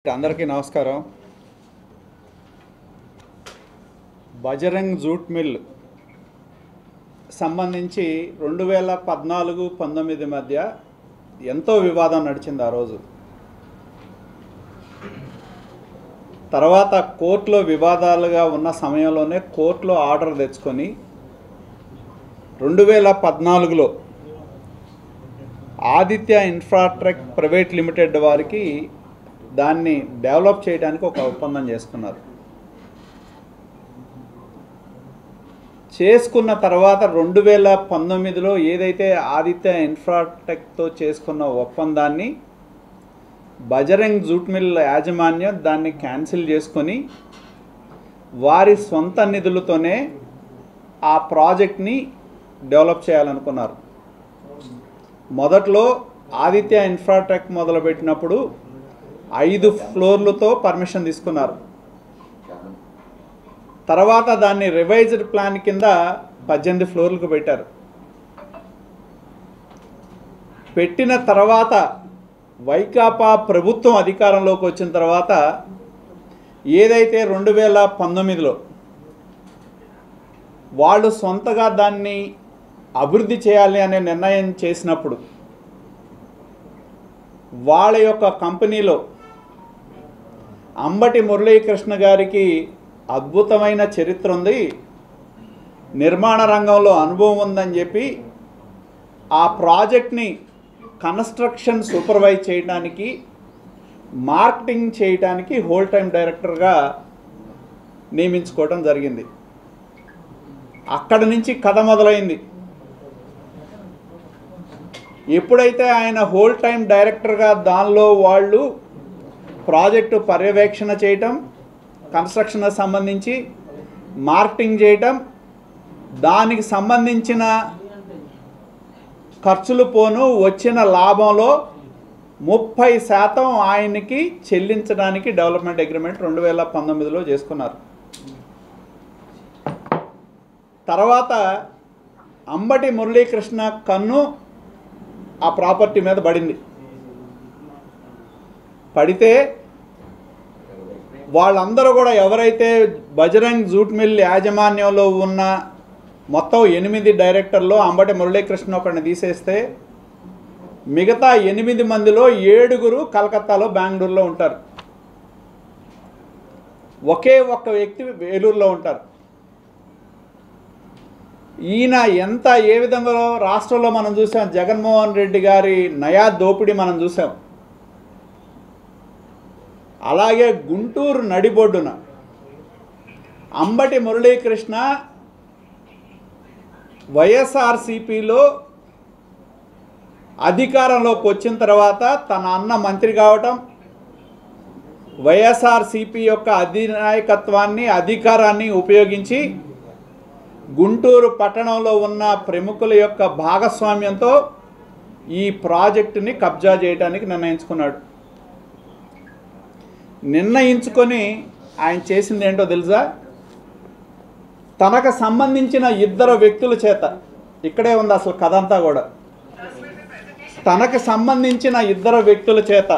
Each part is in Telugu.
అందరికీ నమస్కారం. బజరంగ్ జూట్ మిల్ సంబంధించి 2014-19 మధ్య ఎంతో వివాదం నడిచింది ఆ రోజు. తర్వాత కోర్టులో వివాదాలుగా ఉన్న సమయంలోనే కోర్టులో ఆర్డర్ తెచ్చుకొని 2014లో ఆదిత్య ఇన్ఫ్రాట్రెక్ ప్రైవేట్ లిమిటెడ్ వారికి దాన్ని డెవలప్ చేయడానికి ఒక ఒప్పందం చేసుకున్నారు. చేసుకున్న తర్వాత 2019లో ఏదైతే ఆదిత్య ఇన్ఫ్రాటెక్తో చేసుకున్న ఒప్పందాన్ని బజరంగ్ జూట్ మిల్ యాజమాన్యం దాన్ని క్యాన్సిల్ చేసుకొని వారి సొంత నిధులతోనే ఆ ప్రాజెక్ట్ని డెవలప్ చేయాలనుకున్నారు. మొదట్లో ఆదిత్య ఇన్ఫ్రాటెక్ మొదలుపెట్టినప్పుడు 5 ఫ్లోర్లతో పర్మిషన్ తీసుకున్నారు. తర్వాత దాన్ని రివైజ్డ్ ప్లాన్ కింద 18 ఫ్లోర్లకు పెట్టారు. పెట్టిన తర్వాత వైకాపా ప్రభుత్వం అధికారంలోకి వచ్చిన తర్వాత ఏదైతే 2019లో వాళ్ళు సొంతగా దాన్ని అభివృద్ధి చేయాలి అనే నిర్ణయం చేసినప్పుడు వాళ్ళ యొక్క కంపెనీలో అంబటి మురళీకృష్ణ గారికి అద్భుతమైన చరిత్ర ఉంది, నిర్మాణ రంగంలో అనుభవం ఉందని చెప్పి ఆ ప్రాజెక్ట్ని కన్స్ట్రక్షన్ సూపర్వైజ్ చేయడానికి, మార్కెటింగ్ చేయడానికి హోల్ టైం డైరెక్టర్గా నియమించుకోవడం జరిగింది. అక్కడి నుంచి కథ మొదలైంది. ఎప్పుడైతే ఆయన హోల్ టైం డైరెక్టర్గా దానిలో వాళ్ళు ప్రాజెక్టు పర్యవేక్షణ చేయటం, కన్స్ట్రక్షన్ సంబంధించి మార్కెటింగ్ చేయటం, దానికి సంబంధించిన ఖర్చులు పోను వచ్చిన లాభంలో 30% ఆయనకి చెల్లించడానికి డెవలప్మెంట్ అగ్రిమెంట్ 2019లో చేసుకున్నారు. తర్వాత అంబటి మురళీకృష్ణ కన్ను ఆ ప్రాపర్టీ మీద పడింది. పడితే వాళ్ళందరూ కూడా ఎవరైతే బజరంగ్ జూట్ మిల్ యాజమాన్యంలో ఉన్న మొత్తం 8 డైరెక్టర్లు అంబటి మురళీకృష్ణ ఒకరిని తీసేస్తే మిగతా 8 మందిలో 7 కలకత్తాలో, బెంగళూరులో ఉంటారు. ఒకే ఒక్క వ్యక్తి వేలూరులో ఉంటారు. ఈయన ఏ విధంగా రాష్ట్రంలో మనం చూసాం, జగన్మోహన్ రెడ్డి గారి నయా దోపిడీ మనం చూసాం. అలాగే గుంటూరు నడిబొడ్డున అంబటి మురళీకృష్ణ వైఎస్ఆర్సీపీలో అధికారంలోకి వచ్చిన తర్వాత తన అన్న మంత్రి కావటం, వైఎస్ఆర్సీపీ యొక్క అధినాయకత్వాన్ని, అధికారాన్ని ఉపయోగించి గుంటూరు పట్టణంలో ఉన్న ప్రముఖుల యొక్క భాగస్వామ్యంతో ఈ ప్రాజెక్టుని కబ్జా చేయడానికి నిర్ణయించుకొని ఆయన చేసింది ఏంటో తెలుసా? తనకు సంబంధించిన 2 వ్యక్తుల చేత, ఇక్కడే ఉంది అసలు కథ అంతా కూడా, తనకు సంబంధించిన 2 వ్యక్తుల చేత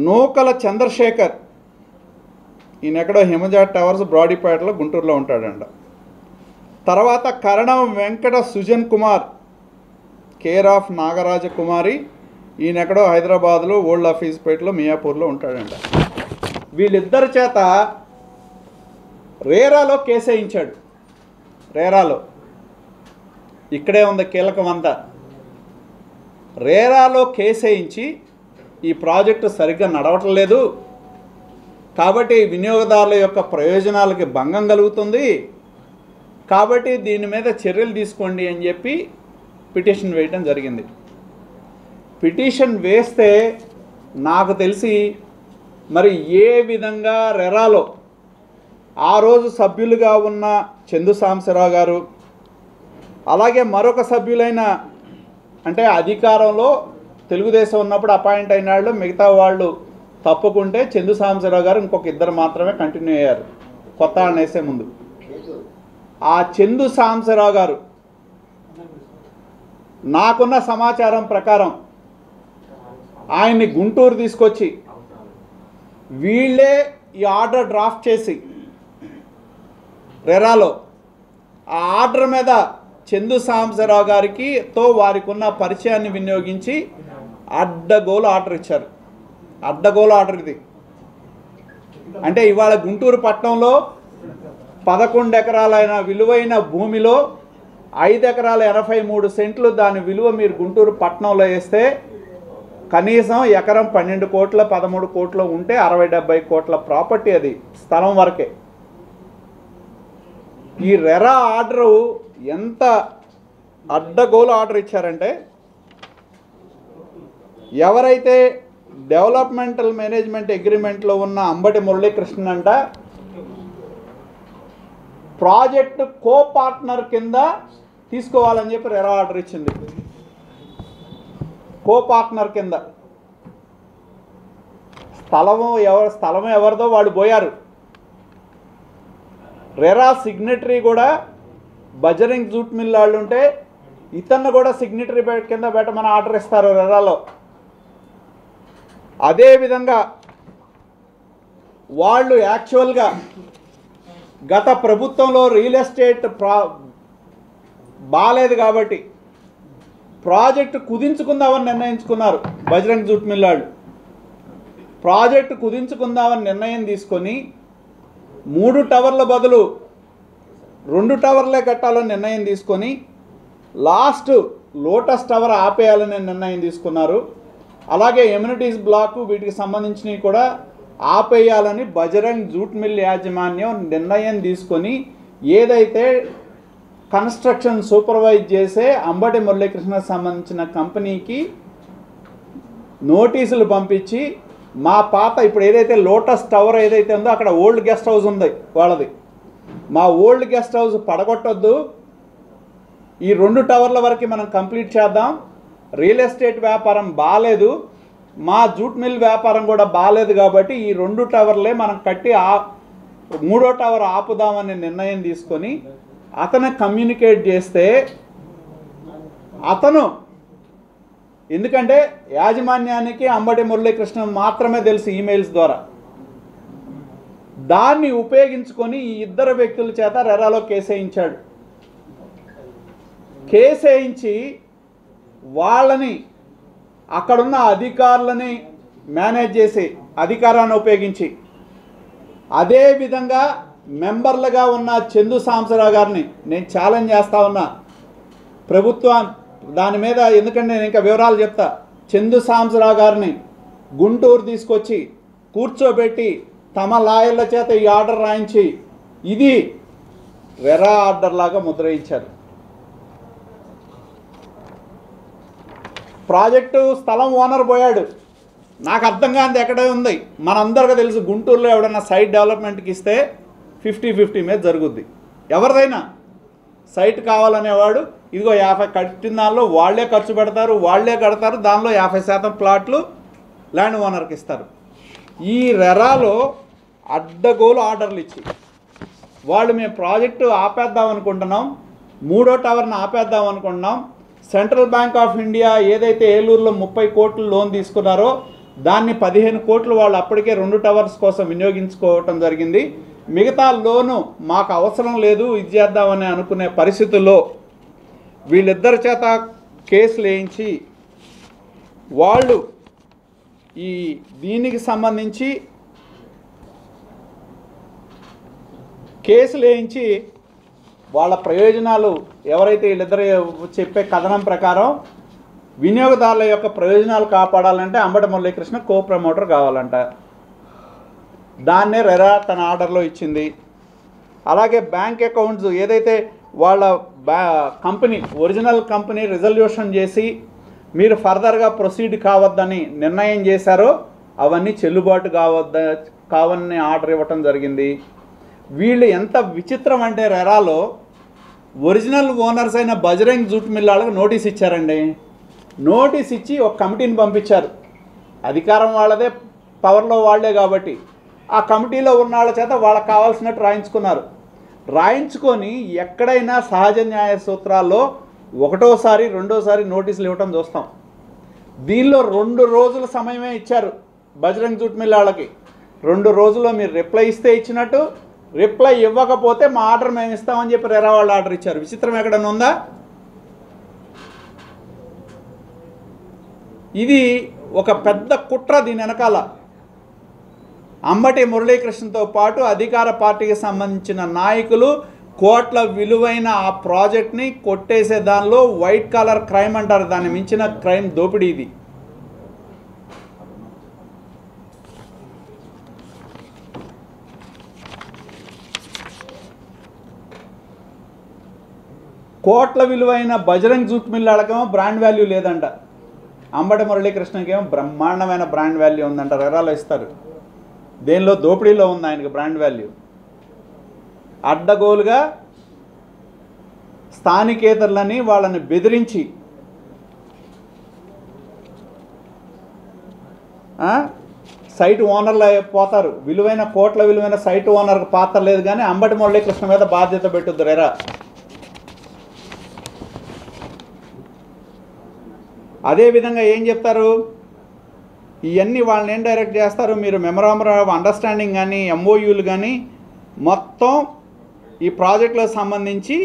నూకల చంద్రశేఖర్, ఈయన ఎక్కడో హిమజ టవర్స్ బ్రాడీపేటలో గుంటూరులో ఉంటాడంట. తర్వాత కరణం వెంకట సుజన్ కుమార్ కేర్ ఆఫ్ నాగరాజకుమారి, ఈయన ఎక్కడో హైదరాబాద్లో ఓల్డ్ ఆఫీస్పేటలో మియాపూర్లో ఉంటాడంట. వీళ్ళిద్దరి చేత రేరాలో కేసు వేయించాడు. రేరాలో, ఇక్కడే ఉంది కీలకం అంతా. రేరాలో కేసు వేయించి ఈ ప్రాజెక్టు సరిగ్గా నడవటం లేదు కాబట్టి వినియోగదారుల యొక్క ప్రయోజనాలకి భంగం కలుగుతుంది కాబట్టి దీని మీద చర్యలు తీసుకోండి అని చెప్పి పిటిషన్ వేయడం జరిగింది. పిటిషన్ వేస్తే నాకు తెలిసి మరి ఏ విధంగా రెరాలో ఆ రోజు సభ్యులుగా ఉన్న చందు సాంబశివరావు గారు, అలాగే మరొక సభ్యులైన, అంటే అధికారంలో తెలుగుదేశం ఉన్నప్పుడు అపాయింట్ అయిన వాళ్ళు, మిగతా వాళ్ళు తప్పుకుంటే చందు సాంబశివరావు గారు ఇంకొక 2 మాత్రమే కంటిన్యూ అయ్యారు కొత్త వాళ్ళని వేసే ముందు. ఆ చందు సాంబశివరావు గారు నాకున్న సమాచారం ప్రకారం ఆయన్ని గుంటూరు తీసుకొచ్చి వీళ్ళే ఈ ఆర్డర్ డ్రాఫ్ట్ చేసి రెరాలో ఆ ఆర్డర్ మీద చందు సాంబశివరావు గారికి వారికి ఉన్న పరిచయాన్ని వినియోగించి అడ్డగోలు ఆర్డర్ ఇచ్చారు. అడ్డగోలు ఆర్డర్ ఇది. అంటే ఇవాళ గుంటూరు పట్టణంలో 11 ఎకరాలైన విలువైన భూమిలో 5 ఎకరాల 83 సెంట్లు దాని విలువ మీరు గుంటూరు పట్టణంలో వేస్తే కనీసం ఎకరం 12 కోట్ల 13 కోట్లు ఉంటే 60-70 కోట్ల ప్రాపర్టీ అది స్థలం వరకే. ఈ రెరా ఆర్డరు ఎంత అడ్డగోలు ఆర్డర్ ఇచ్చారంటే ఎవరైతే డెవలప్మెంటల్ మేనేజ్మెంట్ అగ్రిమెంట్లో ఉన్న అంబటి మురళీకృష్ణ అంట ప్రాజెక్టు కో పార్ట్నర్ కింద తీసుకోవాలని చెప్పి రెరా ఆర్డర్ ఇచ్చింది. కో పార్ట్నర్ కింద స్థలం ఎవరిదో వాడు పోయారు. రెరా సిగ్నేటరీ కూడా బజరంగ్ జూట్ మిల్ వాళ్ళు ఉంటే ఇతన్ని కూడా సిగ్నేటరీ కింద పెట్టమని ఆర్డర్ ఇస్తారు రెరాలో. అదేవిధంగా వాళ్ళు యాక్చువల్గా గత ప్రభుత్వంలో రియల్ ఎస్టేట్ బాగాలేదు కాబట్టి ప్రాజెక్టు కుదించుకుందామని నిర్ణయించుకున్నారు. బజరంగ్ జూట్ మిల్ వాళ్ళు ప్రాజెక్టు కుదించుకుందామని నిర్ణయం తీసుకొని 3 టవర్ల బదులు 2 టవర్లే కట్టాలని నిర్ణయం తీసుకొని లాస్ట్ లోటస్ టవర్ ఆపేయాలని నిర్ణయం తీసుకున్నారు. అలాగే ఎమ్యూనిటీస్ బ్లాక్ వీటికి సంబంధించినవి కూడా ఆపేయాలని బజరంగ్ జూట్ మిల్ యాజమాన్యం నిర్ణయం తీసుకొని ఏదైతే కన్స్ట్రక్షన్ సూపర్వైజ్ చేసే అంబటి మురళీకృష్ణకు సంబంధించిన కంపెనీకి నోటీసులు పంపించి మా పాత ఇప్పుడు ఏదైతే లోటస్ టవర్ ఏదైతే ఉందో అక్కడ ఓల్డ్ గెస్ట్ హౌస్ ఉంది వాళ్ళది, మా ఓల్డ్ గెస్ట్ హౌస్ పడగొట్టొద్దు, ఈ 2 టవర్ల వరకు మనం కంప్లీట్ చేద్దాం, రియల్ ఎస్టేట్ వ్యాపారం బాగాలేదు, మా జూట్ మిల్ వ్యాపారం కూడా బాగాలేదు కాబట్టి ఈ 2 టవర్లే మనం కట్టి 3వ టవర్ ఆపుదామని నిర్ణయం తీసుకొని అతను కమ్యూనికేట్ చేస్తే అతను ఎందుకంటే యాజమాన్యానికి అంబటి మురళీకృష్ణ మాత్రమే తెలుసు ఈమెయిల్స్ ద్వారా, దాన్ని ఉపయోగించుకొని ఈ 2 వ్యక్తుల చేత రెరాలో కేసు వేయించాడు. కేసు వేయించి వాళ్ళని అక్కడున్న అధికారులని మేనేజ్ చేసి అధికారాన్ని ఉపయోగించి అదేవిధంగా మెంబర్లుగా ఉన్న చందు సాంబశివరావు గారిని నేను ఛాలెంజ్ చేస్తా ఉన్నా ప్రభుత్వం దాని మీద, ఎందుకంటే నేను ఇంకా వివరాలు చెప్తా. చందు సాంబశివరావు గారిని గుంటూరు తీసుకొచ్చి కూర్చోబెట్టి తమ లాయర్ల చేత ఈ ఆర్డర్ రాయించి ఇది రెరా ఆర్డర్ లాగా ముద్ర ఇచ్చారు. ప్రాజెక్టు స్థలం ఓనర్ పోయాడు. నాకు అర్థం కానిది ఎక్కడే ఉంది, మనందరికీ తెలుసు గుంటూరులో ఎవడన్నా సైట్ డెవలప్మెంట్కి ఇస్తే 50-50 మీద జరుగుద్ది. ఎవరిదైనా సైట్ కావాలనేవాడు ఇదిగో 50 కట్టిన దానిలో వాళ్లే ఖర్చు పెడతారు, వాళ్లే కడతారు, దానిలో 50% ప్లాట్లు ల్యాండ్ ఓనర్కి ఇస్తారు. ఈ రెరాలో అడ్డగోలు ఆర్డర్లు ఇచ్చి వాళ్ళు మేము ప్రాజెక్టు ఆపేద్దాం అనుకుంటున్నాం, 3వ టవర్ని ఆపేద్దాం అనుకుంటున్నాం, సెంట్రల్ బ్యాంక్ ఆఫ్ ఇండియా ఏదైతే ఏలూరులో 30 కోట్లు లోన్ తీసుకున్నారో దాన్ని 15 కోట్లు వాళ్ళు అప్పటికే 2 టవర్స్ కోసం వినియోగించుకోవటం జరిగింది, మిగతా లోను మాకు అవసరం లేదు ఇది చేద్దామని అనుకునే పరిస్థితుల్లో వీళ్ళిద్దరి చేత కేసులు వేయించి వాళ్ళు ఈ దీనికి సంబంధించి కేసులు వేయించి వాళ్ళ ప్రయోజనాలు ఎవరైతే వీళ్ళిద్దరు చెప్పే కథనం ప్రకారం వినియోగదారుల యొక్క ప్రయోజనాలు కాపాడాలంటే అంబటి మురళీకృష్ణ కో ప్రమోటర్ కావాలంట. దాన్నే రెరా తన ఆర్డర్లో ఇచ్చింది. అలాగే బ్యాంక్ అకౌంట్స్ ఏదైతే వాళ్ళ కంపెనీ ఒరిజినల్ కంపెనీ రిజల్యూషన్ చేసి మీరు ఫర్దర్గా ప్రొసీడ్ కావద్దని నిర్ణయం చేశారో అవన్నీ చెల్లుబాటు కావని ఆర్డర్ ఇవ్వటం జరిగింది. వీళ్ళు ఎంత విచిత్రం అంటే రెరాలో ఒరిజినల్ ఓనర్స్ అయిన బజరంగ్ జూట్ మిల్ వాళ్ళకి నోటీస్ ఇచ్చారండి. నోటీస్ ఇచ్చి ఒక కమిటీని పంపించారు. అధికారం వాళ్ళదే, పవర్లో వాళ్లే కాబట్టి ఆ కమిటీలో ఉన్న వాళ్ళ చేత వాళ్ళకి కావాల్సినట్టు రాయించుకున్నారు. రాయించుకొని ఎక్కడైనా సహజ న్యాయ సూత్రాల్లో 1వ సారి 2వ సారి నోటీసులు ఇవ్వటం చూస్తాం. దీనిలో 2 రోజుల సమయమే ఇచ్చారు బజరంగ్ జూట్ మిల్ వాళ్ళకి. 2 రోజుల్లో మీరు రిప్లై ఇస్తే ఇచ్చినట్టు, రిప్లై ఇవ్వకపోతే మా ఆర్డర్ మేము ఇస్తామని చెప్పి రెరా వాళ్ళు ఆర్డర్ ఇచ్చారు. విచిత్రం ఎక్కడన్నా ఉందా? ఇది ఒక పెద్ద కుట్ర. దీని వెనకాల అంబటి మురళీకృష్ణతో పాటు అధికార పార్టీకి సంబంధించిన నాయకులు కోట్ల విలువైన ఆ ప్రాజెక్ట్ని కొట్టేసే దానిలో వైట్ కాలర్ క్రైమ్ అంటారు, దాన్ని మించిన క్రైమ్ దోపిడీ ఇది. కోట్ల విలువైన బజరంగ్ జూట్ మిల్ వాళ్ళకేమో బ్రాండ్ వాల్యూ లేదంట, అంబటి మురళీకృష్ణకేమో బ్రహ్మాండమైన బ్రాండ్ వాల్యూ ఉందంట. రెరాలో ఇస్తారు. దేనిలో? దోపిడీలో ఉంది ఆయనకి బ్రాండ్ వాల్యూ. అడ్డగోలుగా స్థానికేతరులని వాళ్ళని బెదిరించి సైట్ ఓనర్లు పోతారు. విలువైన కోట్ల విలువైన సైట్ ఓనర్కి పాత్ర లేదు, కానీ అంబటి మురళీకృష్ణ మీద బాధ్యత పెట్టుద్దు రెరా. అదేవిధంగా ఏం చెప్తారు? ఇవన్నీ వాళ్ళని ఏం డైరెక్ట్ చేస్తారు? మీరు మెమరాండం ఆఫ్ అండర్స్టాండింగ్ కానీ ఎంఓయూలు కానీ మొత్తం ఈ ప్రాజెక్టులకు సంబంధించి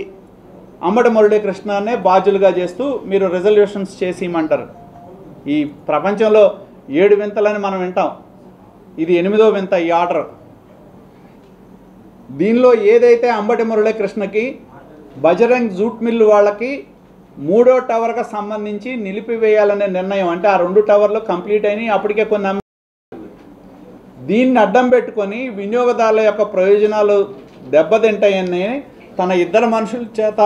అంబటి మురళీకృష్ణనే బాధ్యులుగా చేస్తూ మీరు రెజల్యూషన్స్ చేసి ఇమ్మంటారు. ఈ ప్రపంచంలో 7 వింతలని మనం వింటాం, ఇది 8వ వింత ఈ ఆర్డర్. దీనిలో ఏదైతే అంబటి మురళీకృష్ణకి బజరంగ్ జూట్ మిల్ వాళ్ళకి 3వ టవర్కి సంబంధించి నిలిపివేయాలనే నిర్ణయం, అంటే ఆ 2 టవర్లు కంప్లీట్ అయినాయి, అప్పటికే కొన్ని దీన్ని అడ్డం పెట్టుకొని వినియోగదారుల యొక్క ప్రయోజనాలు దెబ్బతింటాయని తన 2 మనుషుల చేత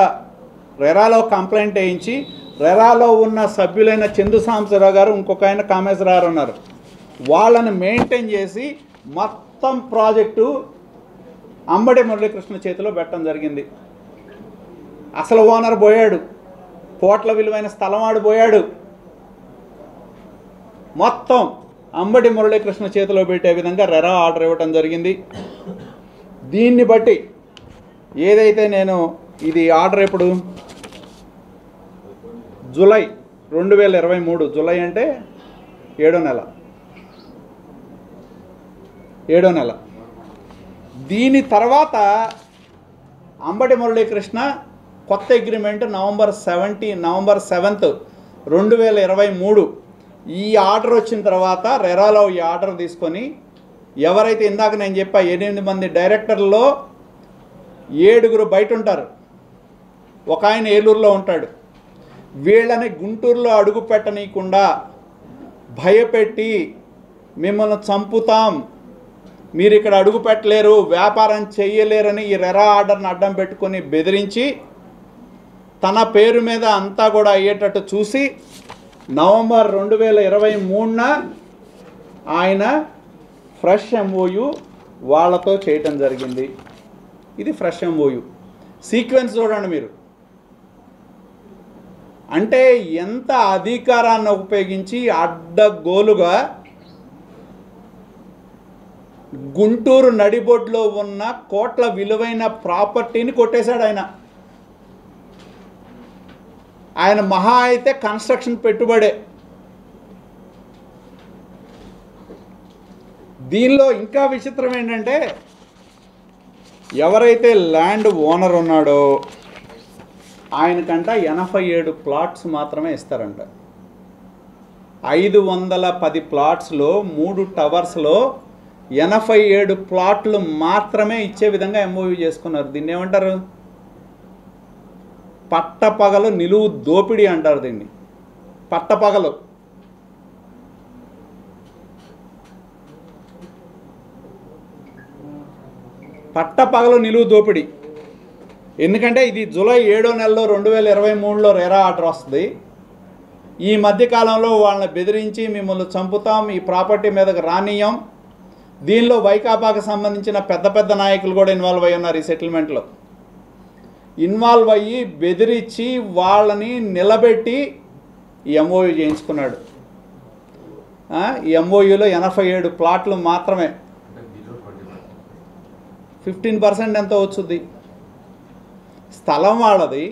రెరాలో కంప్లైంట్ వేయించి, రెరాలో ఉన్న సభ్యులైన చందు సాంబశివరావు గారు, ఇంకొక ఆయన కామేశ్వరరావు ఉన్నారు, వాళ్ళని మెయింటైన్ చేసి మొత్తం ప్రాజెక్టు అంబటి మురళీకృష్ణ చేతిలో పెట్టడం జరిగింది. అసలు ఓనర్ పోయాడు, కోట్ల విలువైన స్థలం వాడు పోయాడు, మొత్తం అంబటి మురళీకృష్ణ చేతిలో పెట్టే విధంగా రెరా ఆర్డర్ ఇవ్వటం జరిగింది. దీన్ని బట్టి ఏదైతే నేను ఇది ఆర్డర్ ఎప్పుడు జూలై 2023, జూలై అంటే 7వ నెల. దీని తర్వాత అంబటి మురళీకృష్ణ కొత్త అగ్రిమెంట్ నవంబర్ 7th 2023 ఈ ఆర్డర్ వచ్చిన తర్వాత రెరాలో ఈ ఆర్డర్ తీసుకొని ఎవరైతే ఇందాక నేను చెప్పా 8 మంది డైరెక్టర్లలో 7 బయట ఉంటారు, ఒక ఆయన ఏలూరులో ఉంటాడు, వీళ్ళని గుంటూరులో అడుగు పెట్టనీయకుండా భయపెట్టి మిమ్మల్ని చంపుతాం, మీరు ఇక్కడ అడుగు పెట్టలేరు, వ్యాపారం చేయలేరని ఈ రెరా ఆర్డర్ని అడ్డం పెట్టుకొని బెదిరించి తన పేరు మీద అంతా కూడా అయ్యేటట్టు చూసి నవంబర్ 2023న ఆయన ఫ్రెష్ ఎంఓయు వాళ్ళతో చేయటం జరిగింది. ఇది ఫ్రెష్ ఎంఓయు. సీక్వెన్స్ చూడండి మీరు. అంటే ఎంత అధికారాన్ని ఉపయోగించి అడ్డగోలుగా గుంటూరు నడిబొడ్లో ఉన్న కోట్ల విలువైన ప్రాపర్టీని కొట్టేశాడు ఆయన. ఆయన మహా అయితే కన్స్ట్రక్షన్ పెట్టుబడే. దీనిలో ఇంకా విచిత్రం ఏంటంటే ఎవరైతే ల్యాండ్ ఓనర్ ఉన్నాడో ఆయనకంట 87 ప్లాట్స్ మాత్రమే ఇస్తారంట. 510 ప్లాట్స్లో 3 టవర్స్లో 87 ప్లాట్లు మాత్రమే ఇచ్చే విధంగా ఎంఓయూ చేసుకున్నారు. దీన్ని ఏమంటారు? పట్టపగలు నిలువు దోపిడీ అంటారు దీన్ని. పట్టపగలు నిలువు దోపిడీ. ఎందుకంటే ఇది జూలై 7వ నెలలో 2023లో రెరా ఆర్డర్ వస్తుంది. ఈ మధ్యకాలంలో వాళ్ళని బెదిరించి మిమ్మల్ని చంపుతాం, ఈ ప్రాపర్టీ మీదకి రానియం. దీనిలో వైకాపాకు సంబంధించిన పెద్ద నాయకులు కూడా ఇన్వాల్వ్ అయ్యి ఉన్నారు. ఈ సెటిల్మెంట్లో ఇన్వాల్వ్ అయ్యి బెదిరించి వాళ్ళని నిలబెట్టి ఈ ఎంఓయూ చేయించుకున్నాడు. ఈ ఎంఓయూలో 87 ప్లాట్లు మాత్రమే. 15% ఎంతో వచ్చుద్ది. స్థలం వాళ్ళది.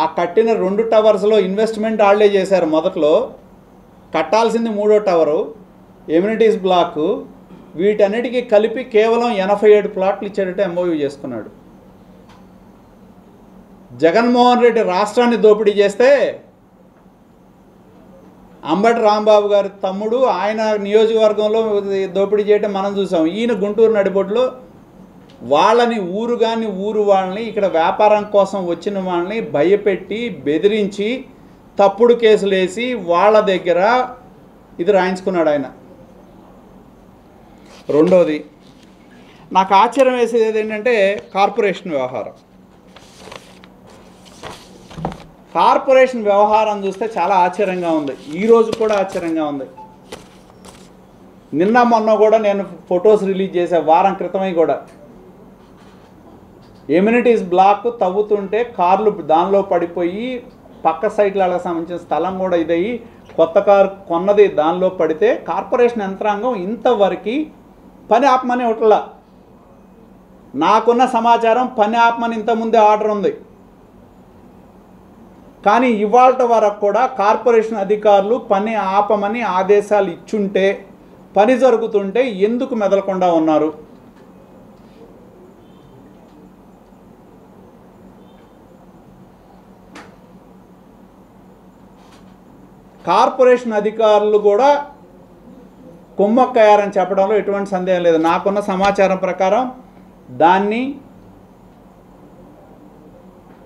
ఆ కట్టిన 2 టవర్స్లో ఇన్వెస్ట్మెంట్ వాళ్ళే చేశారు మొదట్లో. కట్టాల్సింది 3వ టవరు, ఎమ్యూనిటీస్ బ్లాకు, వీటన్నిటికీ కలిపి కేవలం 87 ప్లాట్లు ఇచ్చేటట్టు ఎంఓయూ చేసుకున్నాడు. జగన్మోహన్ రెడ్డి రాష్ట్రాన్ని దోపిడీ చేస్తే అంబటి రాంబాబు గారి తమ్ముడు ఆయన నియోజకవర్గంలో దోపిడీ చేయటం మనం చూసాం. ఈయన గుంటూరు నడిబొడ్లో వాళ్ళని ఊరు వాళ్ళని ఇక్కడ వ్యాపారం కోసం వచ్చిన వాళ్ళని భయపెట్టి బెదిరించి తప్పుడు కేసులు వేసి వాళ్ళ దగ్గర ఇది రాయించుకున్నాడు ఆయన. రెండోది నాకు ఆశ్చర్యం వేసేది ఏంటంటే కార్పొరేషన్ వ్యవహారం. కార్పొరేషన్ వ్యవహారం చూస్తే చాలా ఆశ్చర్యంగా ఉంది. ఈరోజు కూడా ఆశ్చర్యంగా ఉంది. నిన్న మొన్న కూడా నేను ఫొటోస్ రిలీజ్ చేసే వారం క్రితమై కూడా ఎమ్యూనిటీస్ బ్లాక్ తవ్వుతుంటే కార్లు దానిలో పడిపోయి పక్క సైట్లకు సంబంధించిన స్థలం కూడా ఇదయ్యి కొత్త కారు కొన్నది దానిలో పడితే కార్పొరేషన్ యంత్రాంగం ఇంతవరకు పని ఆపమని ఒకట్లా. నాకున్న సమాచారం పని ఆపమని ఇంతకుముందే ఆర్డర్ ఉంది. కానీ ఇవాళ వరకు కూడా కార్పొరేషన్ అధికారులు పని ఆపమని ఆదేశాలు ఇచ్చుంటే పని జరుగుతుంటే ఎందుకు మెదలకుండా ఉన్నారు? కార్పొరేషన్ అధికారులు కూడా కుమ్మక్కయ్యారని చెప్పడంలో ఎటువంటి సందేహం లేదు. నాకున్న సమాచారం ప్రకారం దాన్ని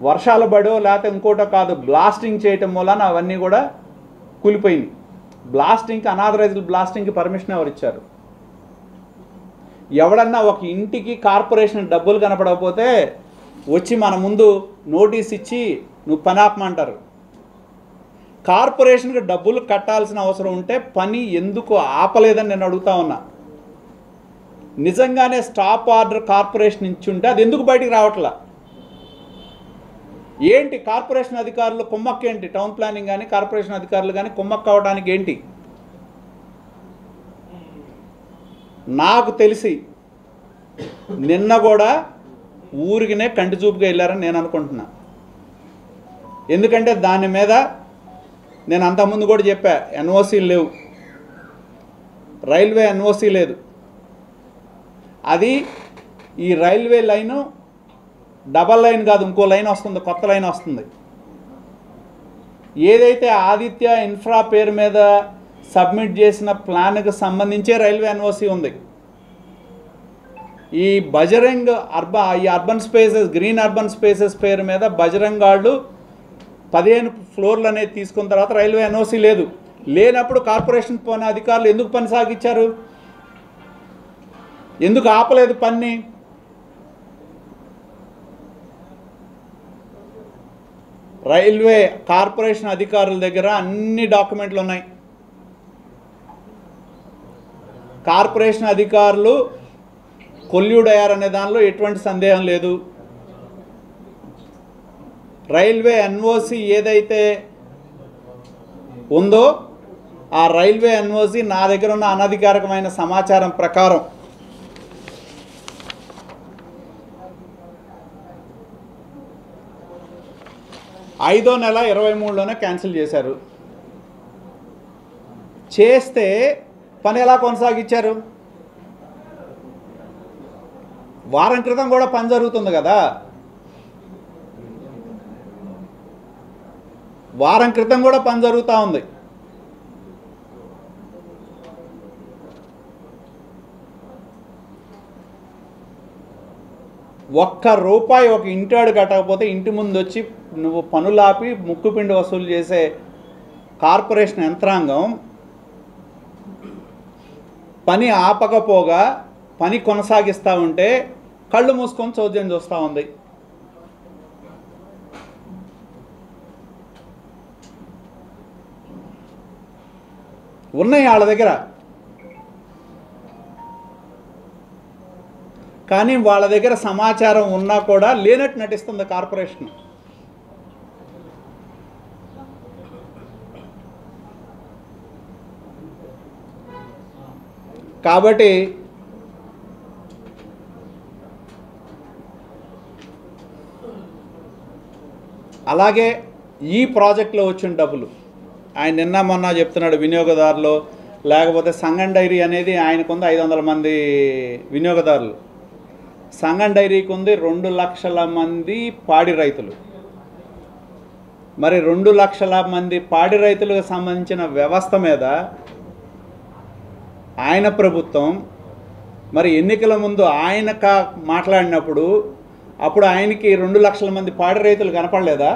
వర్షాలు పడో లేకపోతే ఇంకోటో కాదు, బ్లాస్టింగ్ చేయటం వలన అవన్నీ కూడా కూలిపోయినాయి. బ్లాస్టింగ్కి అనాథరైజ్డ్ బ్లాస్టింగ్కి పర్మిషన్ ఎవరు ఇచ్చారు? ఎవడన్నా ఒక ఇంటికి కార్పొరేషన్ డబ్బులు కనపడకపోతే వచ్చి మన ముందు నోటీస్ ఇచ్చి నువ్వు పని ఆపమంటారు. కార్పొరేషన్కి డబ్బులు కట్టాల్సిన అవసరం ఉంటే పని ఎందుకు ఆపలేదని నేను అడుగుతా ఉన్నా. నిజంగానే స్టాప్ ఆర్డర్ కార్పొరేషన్ ఇచ్చి ఉంటే అది ఎందుకు బయటికి రావట్లా? ఏంటి కార్పొరేషన్ అధికారులు కుమ్మక్క ఏంటి? టౌన్ ప్లానింగ్ కానీ కార్పొరేషన్ అధికారులు కానీ కుమ్మక్క అవడానికి ఏంటి? నాకు తెలిసి నిన్న కూడా ఊరికినే కంటి చూపుగా వెళ్ళారని నేను అనుకుంటున్నా. ఎందుకంటే దాని మీద నేను అంతకుముందు కూడా చెప్పా, ఎన్ఓసీలు లేవు, రైల్వే ఎన్ఓసీ లేదు. అది ఈ రైల్వే లైను డబల్ లైన్ కాదు, ఇంకో లైన్ వస్తుంది, కొత్త లైన్ వస్తుంది. ఏదైతే ఆదిత్య ఇన్ఫ్రా పేరు మీద సబ్మిట్ చేసిన ప్లాన్కి సంబంధించే రైల్వే ఎన్ఓసి ఉంది. ఈ బజరంగ్ ఈ urban spaces, green urban spaces పేరు మీద బజరంగ్ వాళ్ళు 15 ఫ్లోర్లు అనేది తీసుకున్న తర్వాత రైల్వే ఎన్ఓసి లేదు. లేనప్పుడు కార్పొరేషన్ పని అధికారులు ఎందుకు పని సాగించారు? ఎందుకు ఆపలేదు పని? రైల్వే కార్పొరేషన్ అధికారుల దగ్గర అన్ని డాక్యుమెంట్లు ఉన్నాయి. కార్పొరేషన్ అధికారులు కొల్యూడ్ అయ్యారనే దానిలో ఎటువంటి సందేహం లేదు. రైల్వే ఎన్ఓసి ఏదైతే ఉందో ఆ రైల్వే ఎన్ఓసి నా దగ్గర ఉన్న అనధికారికమైన సమాచారం ప్రకారం ఐదో నెల 23లోనే క్యాన్సిల్ చేశారు. చేస్తే పని ఎలా కొనసాగించారు? వారం క్రితం కూడా పని జరుగుతుంది కదా. వారం క్రితం కూడా పని జరుగుతూ ఉంది. ₹1 ఒక ఇంటాడు కట్టకపోతే ఇంటి ముందు వచ్చి నువ్వు పనులాపి ముక్కుపిండి వసూలు చేసే కార్పొరేషన్ యంత్రాంగం పని ఆపకపోగా పని కొనసాగిస్తూ ఉంటే కళ్ళు మూసుకొని చోద్యం చూస్తూ ఉంది. ఉన్నాయి వాళ్ళ దగ్గర, కానీ వాళ్ళ దగ్గర సమాచారం ఉన్నా కూడా లేనట్టు నటిస్తుంది కార్పొరేషన్. కాబట్టి అలాగే ఈ ప్రాజెక్టులో వచ్చిన డబ్బులు ఆయన నిన్న మొన్న చెప్తున్నాడు వినియోగదారులు, లేకపోతే సంగం డైరీ అనేది ఆయనకుంది 500 మంది వినియోగదారులు, సంగం డైరీకి ఉంది 2 లక్షల మంది పాడి రైతులు. మరి 2 లక్షల మంది పాడి రైతులకు సంబంధించిన వ్యవస్థ మీద ఆయన ప్రభుత్వం మరి ఎన్నికల ముందు ఆయన మాట్లాడినప్పుడు అప్పుడు ఆయనకి 2 లక్షల మంది పాడి రైతులు కనపడలేదా?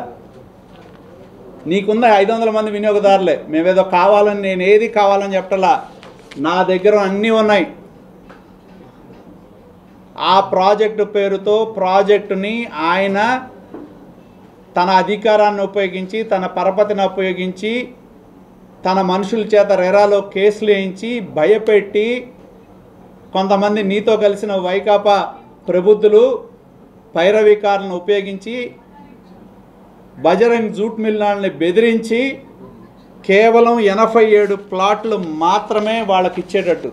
నీకున్న 500 మంది వినియోగదారులే, మేమేదో కావాలని, నేను ఏది కావాలని చెప్పటలా, నా దగ్గర అన్నీ ఉన్నాయి. ఆ ప్రాజెక్టు పేరుతో ప్రాజెక్టుని ఆయన తన అధికారాన్ని ఉపయోగించి, తన పరపతిని ఉపయోగించి, తన మనుషుల చేత రెరాలో కేసులు వేయించి భయపెట్టి, కొంతమంది నీతో కలిసిన వైకాపా ప్రబుద్ధులు పైరవికారులను ఉపయోగించి బజరంగ్ జూట్ మిల్లాల్ని బెదిరించి కేవలం 87 ప్లాట్లు మాత్రమే వాళ్ళకి ఇచ్చేటట్టు.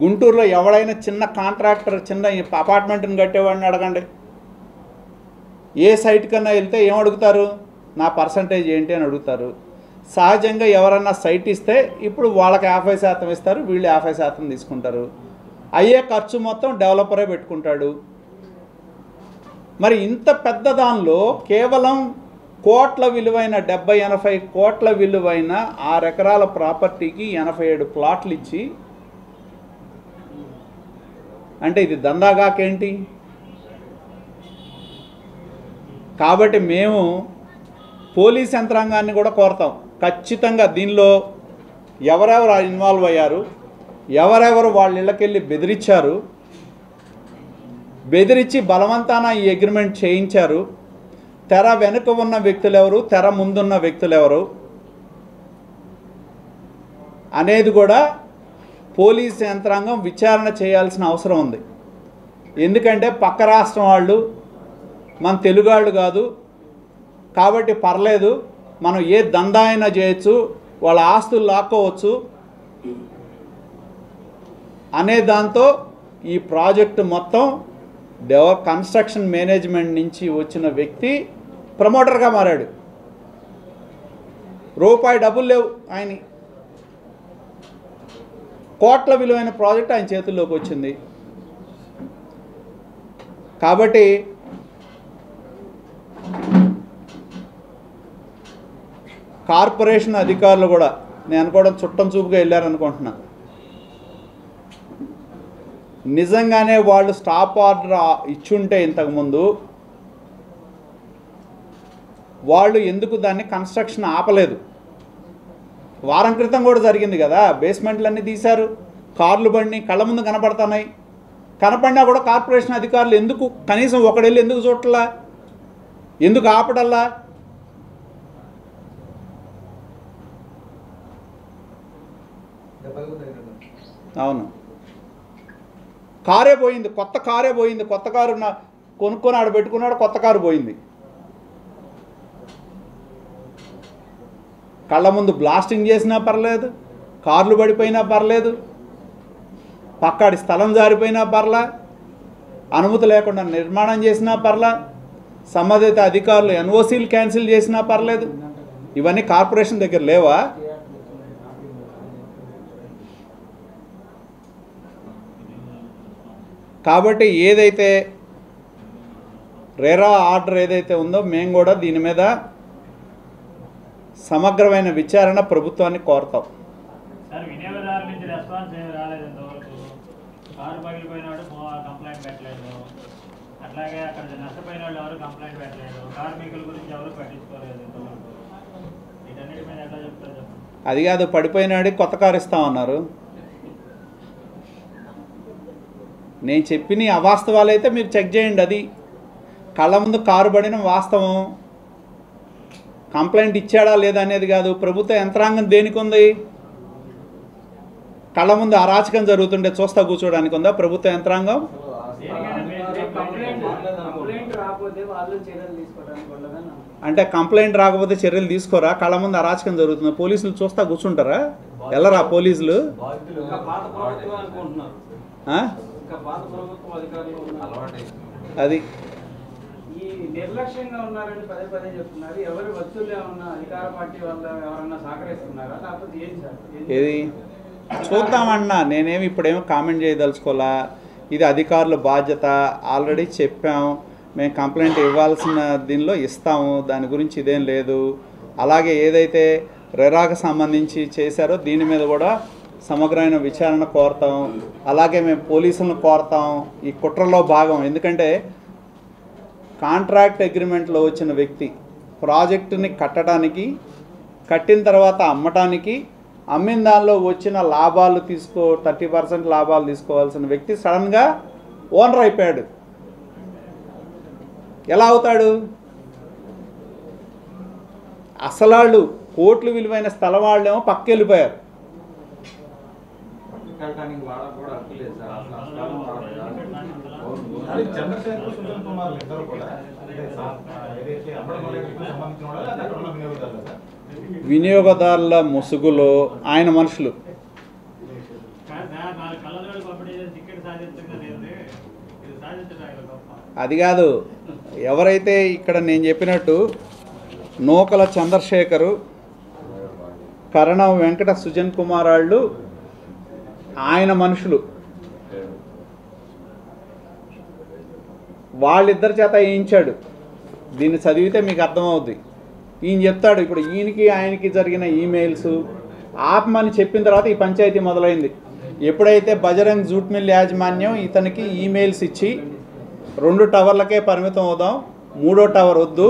గుంటూరులో ఎవడైనా చిన్న కాంట్రాక్టర్ చిన్న అపార్ట్మెంట్ని కట్టేవాడిని అడగండి, ఏ సైట్ కన్నా వెళ్తే ఏం అడుగుతారు? నా పర్సంటేజ్ ఏంటి అని అడుగుతారు. సహజంగా ఎవరన్నా సైట్ ఇస్తే ఇప్పుడు వాళ్ళకి 50% ఇస్తారు, వీళ్ళు 50% తీసుకుంటారు. అయ్యే ఖర్చు మొత్తం డెవలపరే పెట్టుకుంటాడు. మరి ఇంత పెద్ద దానిలో కేవలం కోట్ల విలువైన 70-80 కోట్ల విలువైన 6 ఎకరాల ప్రాపర్టీకి 87 ప్లాట్లు ఇచ్చి, అంటే ఇది దందాగాకేంటి? కాబట్టి మేము పోలీస్ యంత్రాంగాన్ని కూడా కోరతాం, ఖచ్చితంగా దీనిలో ఎవరెవరు ఇన్వాల్వ్ అయ్యారు, ఎవరెవరు వాళ్ళ ఇళ్ళకెళ్ళి బెదిరించారు, బెదిరించి బలవంతాన ఈ అగ్రిమెంట్ చేయించారు, తెర వెనుక ఉన్న వ్యక్తులు ఎవరు, తెర ముందున్న వ్యక్తులు ఎవరు అనేది కూడా పోలీస్ యంత్రాంగం విచారణ చేయాల్సిన అవసరం ఉంది. ఎందుకంటే పక్క రాష్ట్రం వాళ్ళు మన తెలుగు వాళ్ళు కాదు కాబట్టి పర్లేదు, మనం ఏ దందా అయినా చేయొచ్చు, వాళ్ళ ఆస్తులు లాక్కోవచ్చు అనే దాంతో ఈ ప్రాజెక్టు మొత్తం కన్స్ట్రక్షన్ మేనేజ్మెంట్ నుంచి వచ్చిన వ్యక్తి ప్రమోటర్గా మారాడు. రూపాయి డబ్బులు లేవు ఆయన, కోట్ల విలువైన ప్రాజెక్ట్ ఆయన చేతుల్లోకి వచ్చింది. కాబట్టి కార్పొరేషన్ అధికారులు కూడా నేను అనుకోవడం చుట్టం చూపుగా వెళ్ళారనుకుంటున్నా. నిజంగానే వాళ్ళు స్టాప్ ఆర్డర్ ఇచ్చుంటే ఇంతకుముందు వాళ్ళు ఎందుకు దాన్ని కన్స్ట్రక్షన్ ఆపలేదు? వారం క్రితం కూడా జరిగింది కదా, బేస్మెంట్లన్నీ తీశారు, కార్లు బండి కళ్ళ ముందు కనపడుతున్నాయి, కనపడినా కూడా కార్పొరేషన్ అధికారులు ఎందుకు కనీసం ఒకడెళ్ళి ఎందుకు చూడట్లా, ఎందుకు ఆపడల్లా? అవును, కారే పోయింది, కొత్త కారే పోయింది, కొత్త కారు కొనుక్కొని ఆడ పెట్టుకున్నాడు, కొత్త కారు పోయింది. కళ్ళ ముందు బ్లాస్టింగ్ చేసినా పర్లేదు, కార్లు పడిపోయినా పర్లేదు, పక్కాడి స్థలం జారిపోయినా పర్లా, అనుమతి లేకుండా నిర్మాణం చేసినా పర్లా, సంబంధిత అధికారులు ఎన్ఓసీలు క్యాన్సిల్ చేసినా పర్లేదు. ఇవన్నీ కార్పొరేషన్ దగ్గర లేవా? కాబట్టి ఏదైతే రెరా ఆర్డర్ ఏదైతే ఉందో మేము కూడా దీని మీద సమగ్రమైన విచారణ ప్రభుత్వాన్ని కోరుతాం. సార్, వినియోగదారుల నుంచి రెస్పాన్స్ ఏమి రాలేదు ఇంతవరకు. కారు పగిలిపోయినాడు కంప్లైంట్ పెట్టలేదు, అట్లాగే అక్కడ నష్టపోయిన వాళ్ళు ఎవరు కంప్లైంట్ పెట్టలేదు, కార్మికుల గురించి ఎవరు పట్టించుకోలేదు ఇంతవరకు. వీటన్నిటి మీద ఎట్లా చెప్తారు చెప్పండి? అది కాదు, పడిపోయినాడు కొత్త కారు ఇస్తామన్నారు. నేను చెప్పిన అవాస్తవాలు అయితే మీరు చెక్ చేయండి. అది కళ్ళ ముందు కారు పడిన వాస్తవం. కంప్లైంట్ ఇచ్చాడా లేదా అనేది కాదు. ప్రభుత్వ యంత్రాంగం దేనికి ఉంది? కళ్ళ ముందు అరాచకం జరుగుతుంటే చూస్తా కూర్చోడానికి ఉందా ప్రభుత్వ యంత్రాంగం? అంటే కంప్లైంట్ రాకపోతే చర్యలు తీసుకోరా? కళ్ళ ముందు అరాచకం జరుగుతుంది, పోలీసులు చూస్తా కూర్చుంటారా? వెళ్ళరా పోలీసులు? అది నిర్లక్ష్యంగా ఉన్నారని పదే పదే చెప్తున్నారు. ఎవరు వస్తువులు ఏమన్నా అధికార పార్టీ వల్ల ఎవరన్నా సహకరిస్తున్నారా లేకపోతే ఏంటి సార్? ఏది చూద్దామన్నా, నేనేమి ఇప్పుడేమో కామెంట్ చేయదలుచుకోవాలా. ఇది అధికారుల బాధ్యత. ఆల్రెడీ చెప్పాం, మేము కంప్లైంట్ ఇవ్వాల్సిన దీనిలో ఇస్తాము, దాని గురించి ఇదేం లేదు. అలాగే ఏదైతే రెరాకు సంబంధించి చేశారో దీని మీద కూడా సమగ్రమైన విచారణ కోరతాం. అలాగే మేము పోలీసులను కోరతాం ఈ కుట్రలో భాగం. ఎందుకంటే కాంట్రాక్ట్ అగ్రిమెంట్లో వచ్చిన వ్యక్తి ప్రాజెక్టుని కట్టడానికి, కట్టిన తర్వాత అమ్మటానికి, అమ్మిన దానిలో వచ్చిన లాభాలు 30% లాభాలు తీసుకోవాల్సిన వ్యక్తి సడన్గా ఓనర్ అయిపోయాడు. ఎలా అవుతాడు? అసలాళ్ళు కోట్లు విలువైన స్థలం వాళ్ళేమో పక్క వెళ్ళిపోయారు. చంద్రశేఖర్ సుజన్ కుమార్ ఇద్దరు కూడా వినియోగదారుల ముసుగులో ఆయన మనుషులు. అది కాదు, ఎవరైతే ఇక్కడ నేను చెప్పినట్టు నూకల చంద్రశేఖరు, కరణం వెంకట సుజన్ కుమార్ వాళ్ళు ఆయన మనుషులు, వాళ్ళిద్దరి చేత వేయించాడు. దీన్ని చదివితే మీకు అర్థమవుద్ది. ఈయన చెప్తాడు, ఇప్పుడు ఈయనకి ఆయనకి జరిగిన ఈమెయిల్స్ ఆపమని చెప్పిన తర్వాత ఈ పంచాయతీ మొదలైంది. ఎప్పుడైతే బజరంగ్ జూట్ మిల్ యాజమాన్యం ఇతనికి ఈమెయిల్స్ ఇచ్చి 2 టవర్లకే పరిమితం అవుదాం, 3వ టవర్ వద్దు,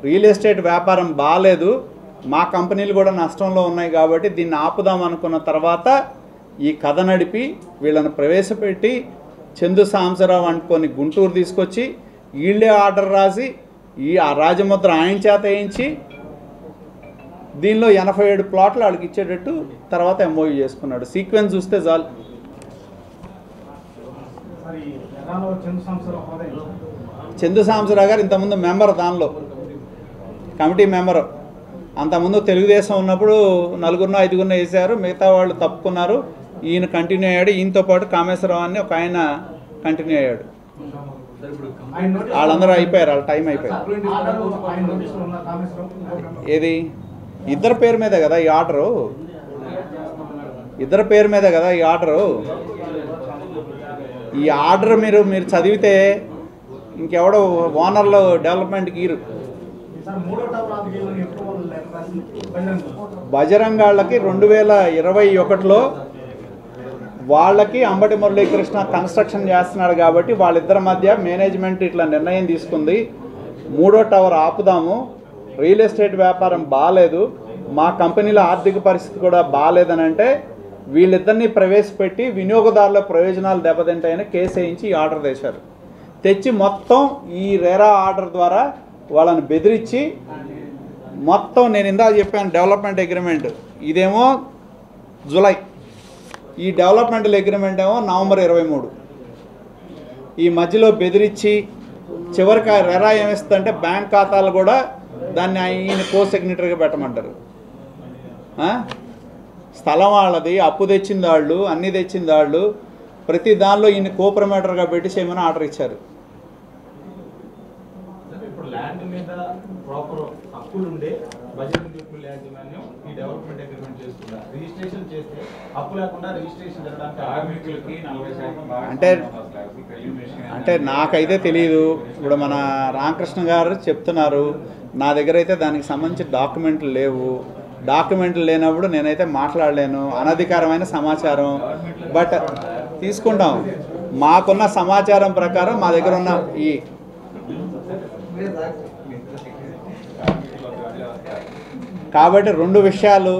రియల్ ఎస్టేట్ వ్యాపారం బాగాలేదు, మా కంపెనీలు కూడా నష్టంలో ఉన్నాయి కాబట్టి దీన్ని ఆపుదాం అనుకున్న తర్వాత ఈ కథ నడిపి వీళ్ళని ప్రవేశపెట్టి చందు సాంబశివరావు అనుకొని గుంటూరు తీసుకొచ్చి వీళ్ళే ఆర్డర్ రాసి ఆ రాజముద్ర ఆయన చేత వేయించి దీనిలో 87 ప్లాట్లు వాళ్ళకి ఇచ్చేటట్టు తర్వాత ఎంఓయూ చేసుకున్నాడు. సీక్వెన్స్ చూస్తే చాలు. చందు సాంబశివరావు గారు ఇంతకుముందు మెంబర్, దానిలో కమిటీ మెంబరు. అంతకుముందు తెలుగుదేశం ఉన్నప్పుడు 4-5 వేశారు, మిగతా వాళ్ళు తప్పుకున్నారు. ఈయన కంటిన్యూ అయ్యాడు. ఈయనతో పాటు కామేశ్వరరావు అని ఒక ఆయన కంటిన్యూ అయ్యాడు. వాళ్ళందరూ అయిపోయారు, వాళ్ళ టైం అయిపోయారు. ఏది ఇద్దరు పేరు మీదే కదా ఈ ఆర్డరు, ఇద్దరు పేరు మీదే కదా ఈ ఆర్డరు. ఈ ఆర్డర్ మీరు చదివితే ఇంకెవడో ఓనర్లు డెవలప్మెంట్కి ఇరు. బజరంగ్ వాళ్ళకి 2021లో వాళ్ళకి అంబటి మురళీకృష్ణ కన్స్ట్రక్షన్ చేస్తున్నాడు కాబట్టి వాళ్ళిద్దరి మధ్య మేనేజ్మెంట్ ఇట్లా నిర్ణయం తీసుకుంది, 3వ టవర్ ఆపుదాము, రియల్ ఎస్టేట్ వ్యాపారం బాగాలేదు, మా కంపెనీల ఆర్థిక పరిస్థితి కూడా బాగాలేదని అంటే వీళ్ళిద్దరినీ ప్రవేశపెట్టి వినియోగదారుల ప్రయోజనాలు దెబ్బతింటాయని కేసు వేయించి ఈ ఆర్డర్ తెచ్చారు. తెచ్చి మొత్తం ఈ రెరా ఆర్డర్ ద్వారా వాళ్ళని బెదిరించి మొత్తం నేను ఇందాక చెప్పాను డెవలప్మెంట్ అగ్రిమెంట్, ఇదేమో జూలై, ఈ డెవలప్మెంటల్ అగ్రిమెంట్ ఏమో నవంబర్ 23. ఈ మధ్యలో బెదిరించి చివరికి రెరా ఏమిస్తుందంటే బ్యాంక్ ఖాతాలు కూడా దాన్ని ఈయన కో సిగ్నేటరీగా పెట్టమంటారు. స్థలం వాళ్ళది, అప్పు తెచ్చింది వాళ్ళు, అన్నీ తెచ్చింది వాళ్ళు, ప్రతి దానిలో ఈయన కో ప్రమోటర్గా పెట్టి చేయమని ఆర్డర్ ఇచ్చారు. ల్యాండ్ మీద ప్రాపర్ హక్కులుండే బజరంగ్ జూట్ మిల్ యాజమాన్యం ఈ డెవలప్మెంట్ అగ్రిమెంట్ చేస్తుందా? రిజిస్ట్రేషన్ చేస్తే హక్కు లేకుండా రిజిస్ట్రేషన్ జరగడానికి కార్మికులకి 40% అంటే నాకైతే తెలియదు. ఇప్పుడు మన రామకృష్ణ గారు చెప్తున్నారు, నా దగ్గర అయితే దానికి సంబంధించి డాక్యుమెంట్లు లేవు. డాక్యుమెంట్లు లేనప్పుడు నేనైతే మాట్లాడలేను, అనధికారమైన సమాచారం. బట్ తీసుకుంటాం, మాకున్న సమాచారం ప్రకారం మా దగ్గర ఉన్న ఈ కాబట్టి 2 విషయాలు.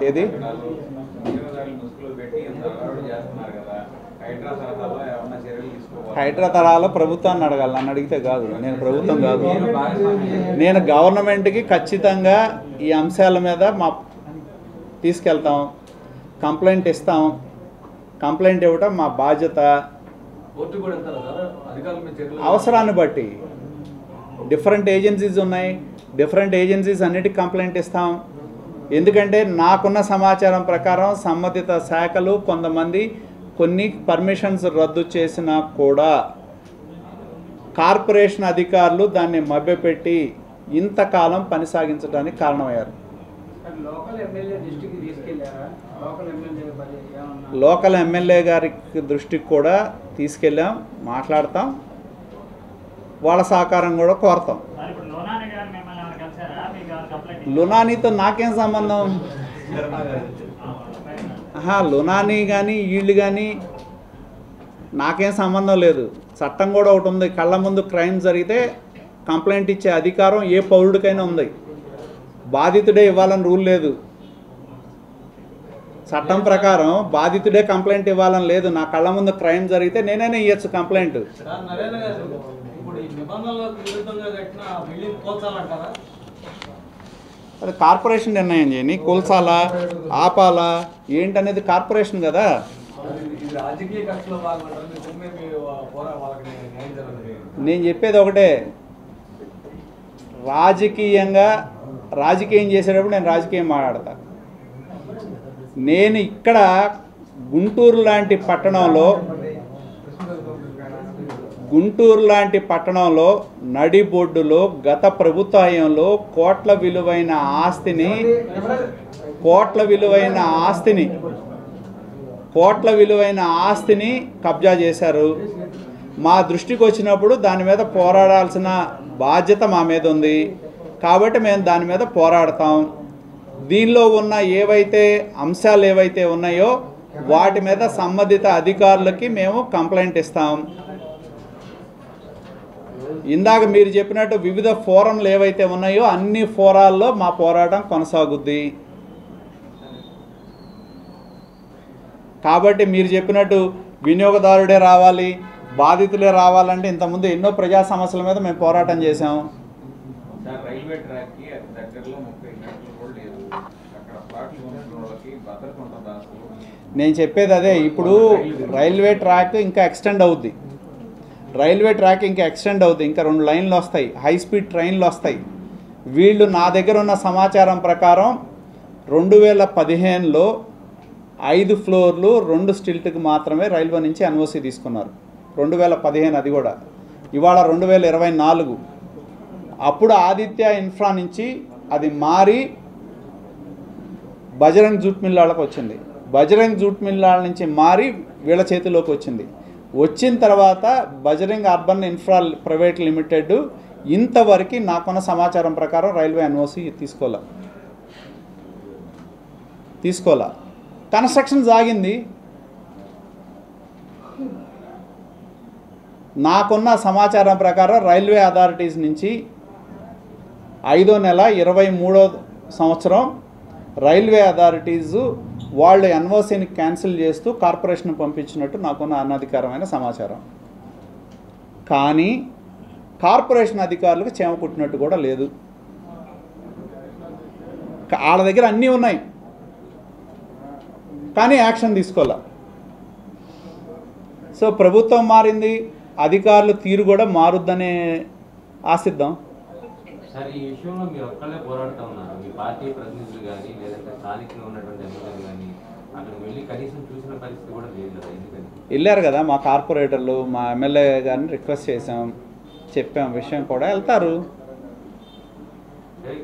ఏది హైడ్రా తరాలో ప్రభుత్వాన్ని అడగాలి, నన్ను అడిగితే కాదు. నేను ప్రభుత్వం కాదు, నేను గవర్నమెంట్కి ఖచ్చితంగా ఈ అంశాల మీద తీసుకెళ్తాం, కంప్లైంట్ ఇస్తాం. కంప్లైంట్ ఇవ్వటం మా బాధ్యత. అవసరాన్ని బట్టి డిఫరెంట్ ఏజెన్సీస్ ఉన్నాయి, డిఫరెంట్ ఏజెన్సీస్ అన్నిటికీ కంప్లైంట్ ఇస్తాం. ఎందుకంటే నాకున్న సమాచారం ప్రకారం సంబంధిత శాఖలు కొంతమంది కొన్ని పర్మిషన్స్ రద్దు చేసినా కూడా కార్పొరేషన్ అధికారులు దాన్ని మభ్యపెట్టి ఇంతకాలం పని సాగించడానికి కారణమయ్యారు. లోకల్ ఎమ్మెల్యే దృష్టికి తీసుకెళ్లారా? లోకల్ ఎమ్మెల్యే గారి దృష్టికి కూడా తీసుకెళ్ళాం, మాట్లాడతాం, వాళ్ళ సహకారం కూడా కోరతాం. లునానీతో నాకేం సంబంధం? లునానీ కానీ వీళ్ళు కానీ నాకేం సంబంధం లేదు. చట్టం కూడా ఒకటి ఉంది, కళ్ళ ముందు క్రైమ్ జరిగితే కంప్లైంట్ ఇచ్చే అధికారం ఏ పౌరుడికైనా ఉంది. బాధితుడే ఇవ్వాలని రూల్ లేదు. చట్టం ప్రకారం బాధితుడే కంప్లైంట్ ఇవ్వాలని లేదు. నా కళ్ళ ముందు క్రైమ్ జరిగితే నేనైనా ఇవ్వచ్చు కంప్లైంట్. అది కార్పొరేషన్ నిర్ణయం చేయని, కూల్చాలా ఆపాలా ఏంటనేది కార్పొరేషన్ కదా. నేను చెప్పేది ఒకటే, రాజకీయం చేసేటప్పుడు నేను రాజకీయం మాట్లాడతా. నేను ఇక్కడ గుంటూరు లాంటి పట్టణంలో నడిబొడ్డులో గత ప్రభుత్వ హయాంలో కోట్ల విలువైన ఆస్తిని కబ్జా చేశారు. మా దృష్టికి వచ్చినప్పుడు దాని మీద పోరాడాల్సిన బాధ్యత మా మీద ఉంది. కాబట్టి మేము దాని మీద పోరాడతాం. దీనిలో ఉన్న అంశాలు ఏవైతే ఉన్నాయో వాటి మీద సంబంధిత అధికారులకి మేము కంప్లైంట్ ఇస్తాం. ఇందాక మీరు చెప్పినట్టు వివిధ ఫోరంలు ఏవైతే ఉన్నాయో అన్ని ఫోరాల్లో మా పోరాటం కొనసాగుద్ది. కాబట్టి మీరు చెప్పినట్టు వినియోగదారుడే రావాలి, బాధితులే రావాలంటే ఇంతకుముందు ఎన్నో ప్రజా సమస్యల మీద మేము పోరాటం చేసాం. రైల్వే ట్రాక్ కి అతి దగ్గరలో 30 మీటర్లు కూడా లేదు. అక్కడ ప్లాట్లు కొనుక్కోవడానికి భద్రత ఉంటుందా? నేను చెప్పేది అదే. ఇప్పుడు రైల్వే ట్రాక్ ఇంకా ఎక్స్టెండ్ అవుద్ది. ఇంకా 2 లైన్లు వస్తాయి, హై స్పీడ్ ట్రైన్లు వస్తాయి. వీళ్ళు నా దగ్గర ఉన్న సమాచారం ప్రకారం 2015లో 5 ఫ్లోర్లు 2 స్టిల్ట్కి మాత్రమే రైల్వే నుంచి ఎన్ఓసి తీసుకున్నారు. 2015 అది కూడా. ఇవాళ 2024. అప్పుడు ఆదిత్య ఇన్ఫ్రా నుంచి అది మారి బజరంగ్ జూట్ మిల్లాళ్ళకి వచ్చింది. బజరంగ్ జూట్ మిల్లాళ్ళ నుంచి మారి వీళ్ళ చేతిలోకి వచ్చింది. వచ్చిన తర్వాత Bajrang urban infra private limited ఇంతవరకు నాకున్న సమాచారం ప్రకారం రైల్వే ఎన్ఓసి తీసుకోలా. కన్స్ట్రక్షన్ సాగింది. నాకున్న సమాచారం ప్రకారం రైల్వే అథారిటీస్ నుంచి 5వ నెల 23వ సంవత్సరం రైల్వే అథారిటీస్ వాళ్ళు ఎన్ఓసిని క్యాన్సిల్ చేస్తూ కార్పొరేషన్ పంపించినట్టు నాకున్న అనధికారమైన సమాచారం. కానీ కార్పొరేషన్ అధికారులకు చేమ కుట్టినట్టు కూడా లేదు. వాళ్ళ దగ్గర అన్నీ ఉన్నాయి కానీ యాక్షన్ తీసుకోలే. సో ప్రభుత్వం మారింది, అధికారుల తీరు కూడా మారుద్దనే ఆశిద్దాం. సార్, ఈ విషయంలో మీరు ఒక్కళ్ళే పోరాడుతూ ఉన్నారు. మీ పార్టీ ప్రతినిధులు కానీ లేదంటే స్థానికంగా ఉన్నటువంటి ఎమ్మెల్యేలు కానీ అక్కడికి వెళ్ళి కనీసం చూసిన పరిస్థితి కూడా లేదు కదా? ఎందుకని వెళ్ళారు కదా మా కార్పొరేటర్లు, మా ఎమ్మెల్యే గారిని రిక్వెస్ట్ చేసాం, చెప్పాం, విషయం కూడా వెళ్తారు.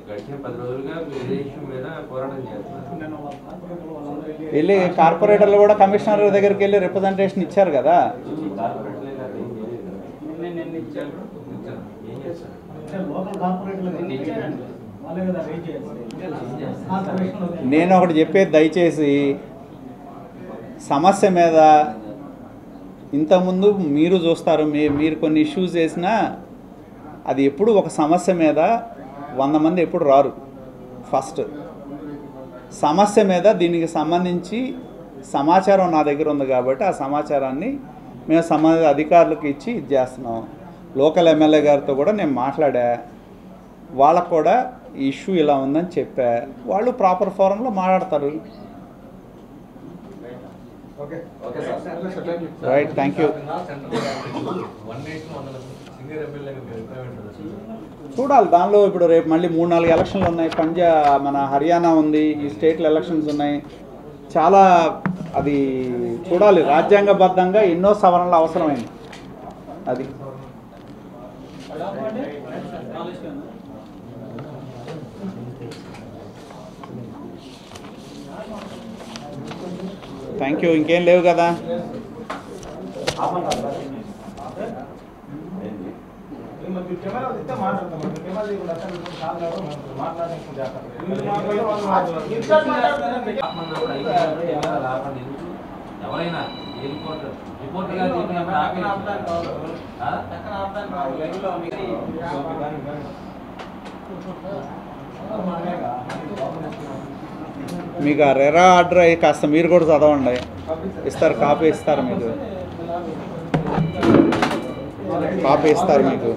గడిచిన 10 రోజులుగా మీరు ఇష్యూ మీద పోరాటం చేస్తున్నారు. వెళ్ళి కార్పొరేటర్లు కూడా కమిషనర్ దగ్గరికి వెళ్ళి రిప్రజెంటేషన్ ఇచ్చారు కదా. నేను ఒకటి చెప్పేది, దయచేసి సమస్య మీద ఇంతకుముందు మీరు చూస్తారు, మీరు కొన్ని ఇష్యూస్ చేసినా అది ఎప్పుడు ఒక సమస్య మీద 100 మంది ఎప్పుడు రారు. ఫస్ట్ సమస్య మీద దీనికి సంబంధించి సమాచారం నా దగ్గర ఉంది కాబట్టి ఆ సమాచారాన్ని మేము సంబంధిత అధికారులకు ఇచ్చి ఇది చేస్తున్నాం. లోకల్ ఎమ్మెల్యే గారితో కూడా నేను మాట్లాడా, వాళ్ళకు కూడా ఈ ఇష్యూ ఇలా ఉందని చెప్పా. వాళ్ళు ప్రాపర్ ఫోరంలో మాట్లాడతారు. Right, thank you. చూడాలి దానిలో. ఇప్పుడు రేపు మళ్ళీ 3-4 ఎలక్షన్లు ఉన్నాయి. మన హర్యానా ఉంది, ఈ స్టేట్లో ఎలక్షన్స్ ఉన్నాయి. చాలా అది చూడాలి. రాజ్యాంగబద్ధంగా ఎన్నో సవరణలు అవసరమైంది. అది థ్యాంక్ యూ. ఇంకేం లేవు కదా? కెమెరా ఇస్తే మాట్లాడతాం. కెమెరా ఎవరైనా రిపోర్టర్ గారు మీకు ఆ రెరా ఆర్డర్ అయ్యి కాస్త మీరు కూడా చదవండి. ఇస్తారు, కాపీ ఇస్తారు మీకు, కాపీ ఇస్తారు మీకు.